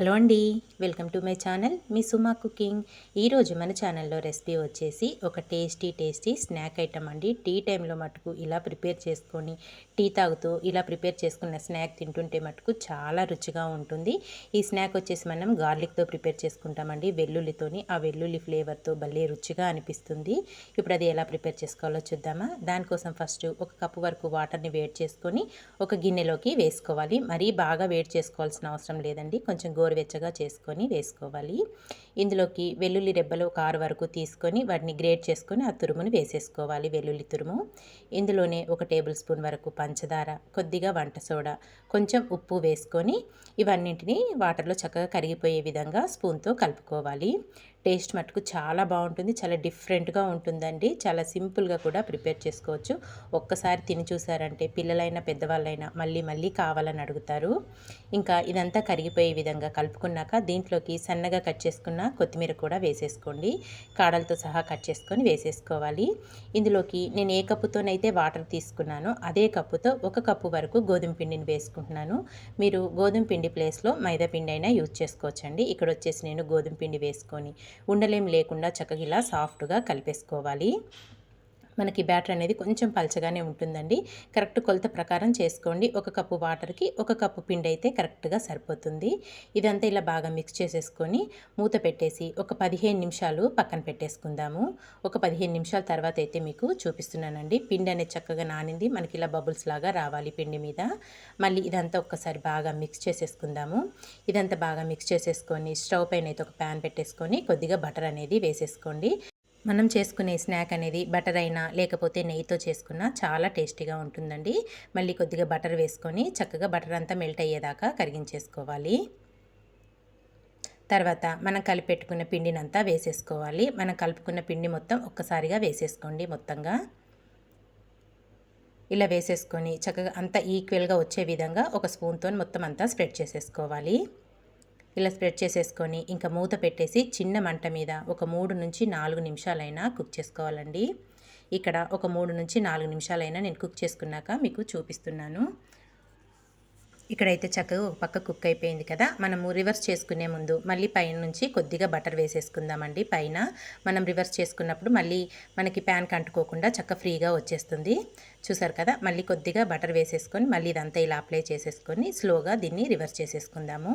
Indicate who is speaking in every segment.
Speaker 1: Hello అండి, welcome to my channel me Suma cooking. ఈరోజు మన ఛానల్లో రెసిపీ వచ్చేసి ఒక టేస్టీ స్నాక్ ఐటమ్ అండి. టీ టైంలో మటుకు ఇలా ప్రిపేర్ చేసుకొని టీ తాగుతూ ఇలా ప్రిపేర్ చేసుకున్న స్నాక్ తింటుంటే మటుకు చాలా రుచిగా ఉంటుంది. ఈ స్నాక్ వచ్చేసి మనం గార్లిక్తో ప్రిపేర్ చేసుకుంటామండి, వెల్లుల్లితోని. ఆ వెల్లుల్లి ఫ్లేవర్తో భలే రుచిగా అనిపిస్తుంది. ఇప్పుడు అది ఎలా ప్రిపేర్ చేసుకోవాలో చూద్దామా. దానికోసం ఫస్ట్ ఒక కప్పు వరకు వాటర్ని వేడి చేసుకొని ఒక గిన్నెలోకి వేసుకోవాలి. మరీ బాగా వేడి చేసుకోవాల్సిన అవసరం లేదండి, కొంచెం గోరువెచ్చగా చేసుకొని వేసుకోవాలి. ఇందులోకి వెల్లుల్లి రెబ్బలు ఒక 6 వరకు తీసుకొని వాటిని గ్రేట్ చేసుకొని ఆ తురుముని వేసేసుకోవాలి, వెల్లుల్లి తురుము. ఇందులోనే ఒక టేబుల్ స్పూన్ వరకు పంచదార, కొద్దిగా వంట సోడా, కొంచెం ఉప్పు వేసుకొని ఇవన్నింటినీ వాటర్లో చక్కగా కరిగిపోయే విధంగా స్పూన్తో కలుపుకోవాలి. టేస్ట్ మటుకు చాలా బాగుంటుంది, చాలా డిఫరెంట్గా ఉంటుందండి. చాలా సింపుల్గా కూడా ప్రిపేర్ చేసుకోవచ్చు. ఒక్కసారి తిని చూసారంటే పిల్లలైనా పెద్దవాళ్ళైనా మళ్ళీ మళ్ళీ కావాలని అడుగుతారు. ఇంకా ఇదంతా కరిగిపోయే విధంగా కలుపుకున్నాక దీంట్లోకి సన్నగా కట్ చేసుకున్న కొత్తిమీర కూడా వేసేసుకోండి. కాడలతో సహా కట్ చేసుకొని వేసేసుకోవాలి. ఇందులోకి నేను ఏ కప్పుతోనైతే వాటర్ తీసుకున్నానో అదే కప్పుతో ఒక కప్పు వరకు గోధుమ పిండిని వేసుకుంటున్నాను. మీరు గోధుమ పిండి ప్లేస్లో మైదా పిండి అయినా యూజ్ చేసుకోవచ్చండి. ఇక్కడ వచ్చేసి నేను గోధుమ పిండి వేసుకొని ఉండలేం లేకుండా చక్కగా ఇలా సాఫ్ట్గా కలిపేసుకోవాలి. మనకి బ్యాటర్ అనేది కొంచెం పలచగానే ఉంటుందండి. కరెక్ట్ కొలత ప్రకారం చేసుకోండి. ఒక కప్పు వాటర్కి ఒక కప్పు పిండి అయితే కరెక్ట్గా సరిపోతుంది. ఇదంతా ఇలా బాగా మిక్స్ చేసేసుకొని మూత పెట్టేసి ఒక 15 నిమిషాలు పక్కన పెట్టేసుకుందాము. ఒక 15 నిమిషాల తర్వాత అయితే మీకు చూపిస్తున్నానండి. పిండి అనేది చక్కగా నానింది, మనకి ఇలా బబుల్స్ లాగా రావాలి పిండి మీద. మళ్ళీ ఇదంతా ఒక్కసారి బాగా మిక్స్ చేసేసుకుందాము. ఇదంతా బాగా మిక్స్ చేసేసుకొని స్టవ్ పైన అయితే ఒక ప్యాన్ పెట్టేసుకొని కొద్దిగా బటర్ అనేది వేసేసుకోండి. మనం చేసుకునే స్నాక్ అనేది బటర్ అయినా లేకపోతే నెయ్యితో చేసుకున్నా చాలా టేస్టీగా ఉంటుందండి. మళ్ళీ కొద్దిగా బటర్ వేసుకొని చక్కగా బటర్ అంతా మెల్ట్ అయ్యేదాకా కరిగించేసుకోవాలి. తర్వాత మనం కలిపెట్టుకున్న పిండినంతా వేసేసుకోవాలి. మనం కలుపుకున్న పిండి మొత్తం ఒక్కసారిగా వేసేసుకోండి. మొత్తంగా ఇలా వేసేసుకొని చక్కగా అంతా ఈక్వల్గా వచ్చే విధంగా ఒక స్పూన్తో మొత్తం అంతా స్ప్రెడ్ చేసేసుకోవాలి. ఇలా స్ప్రెడ్ చేసేసుకొని ఇంకా మూత పెట్టేసి చిన్న మంట మీద ఒక 3 నుంచి 4 నిమిషాలైనా కుక్ చేసుకోవాలండి. ఇక్కడ ఒక 3 నుంచి 4 నిమిషాలైనా నేను కుక్ చేసుకున్నాక మీకు చూపిస్తున్నాను. ఇక్కడైతే చక్కగా ఒక పక్క కుక్ అయిపోయింది కదా. మనము రివర్స్ చేసుకునే ముందు మళ్ళీ పైన నుంచి కొద్దిగా బటర్ వేసేసుకుందామండి. పైన మనం రివర్స్ చేసుకున్నప్పుడు మళ్ళీ మనకి ప్యాన్కి అంటుకోకుండా చక్క ఫ్రీగా వచ్చేస్తుంది. చూసారు కదా, మళ్ళీ కొద్దిగా బటర్ వేసేసుకొని మళ్ళీ ఇదంతా ఇలా అప్లై చేసేసుకొని స్లోగా దీన్ని రివర్స్ చేసేసుకుందాము.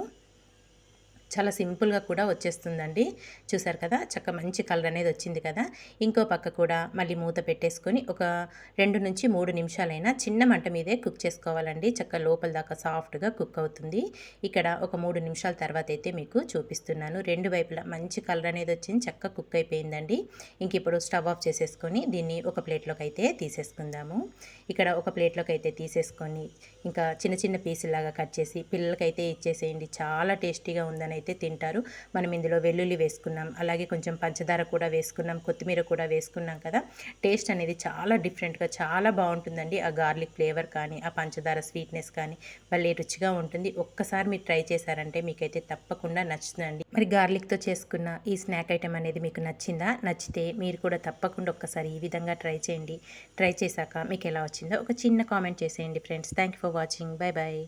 Speaker 1: చాలా సింపుల్గా కూడా వచ్చేస్తుందండి. చూసారు కదా, చక్క మంచి కలర్ అనేది వచ్చింది కదా. ఇంకో పక్క కూడా మళ్ళీ మూత పెట్టేసుకొని ఒక 2 నుంచి 3 నిమిషాలైనా చిన్న మంట మీదే కుక్ చేసుకోవాలండి. చక్క లోపల దాకా సాఫ్ట్గా కుక్ అవుతుంది. ఇక్కడ ఒక 3 నిమిషాల తర్వాత అయితే మీకు చూపిస్తున్నాను. 2 వైపులా మంచి కలర్ అనేది వచ్చింది, చక్క కుక్ అయిపోయిందండి. ఇంక ఇప్పుడు స్టవ్ ఆఫ్ చేసేసుకొని దీన్ని ఒక ప్లేట్లోకి అయితే తీసేసుకుందాము. ఇక్కడ ఒక ప్లేట్లోకి అయితే తీసేసుకొని ఇంకా చిన్న చిన్న పీసులాగా కట్ చేసి పిల్లలకైతే ఇచ్చేసేయండి. చాలా టేస్టీగా ఉందని అయితే తింటారు. మనం ఇందులో వెల్లుల్లి వేసుకున్నాం, అలాగే కొంచెం పంచదార కూడా వేసుకున్నాం, కొత్తిమీర కూడా వేసుకున్నాం కదా. టేస్ట్ అనేది చాలా డిఫరెంట్గా చాలా బాగుంటుందండి. ఆ గార్లిక్ ఫ్లేవర్ కానీ ఆ పంచదార స్వీట్నెస్ కానీ భలే రుచిగా ఉంటుంది. ఒక్కసారి మీరు ట్రై చేశారంటే మీకైతే తప్పకుండా నచ్చుతుందండి. మరి గార్లిక్తో చేసుకున్న ఈ స్నాక్ ఐటెం అనేది మీకు నచ్చిందా? నచ్చితే మీరు కూడా తప్పకుండా ఒక్కసారి ఈ విధంగా ట్రై చేయండి. ట్రై చేశాక మీకు ఎలా వచ్చిందో ఒక చిన్న కామెంట్ చేసేయండి friends. Thank you for watching. Bye bye.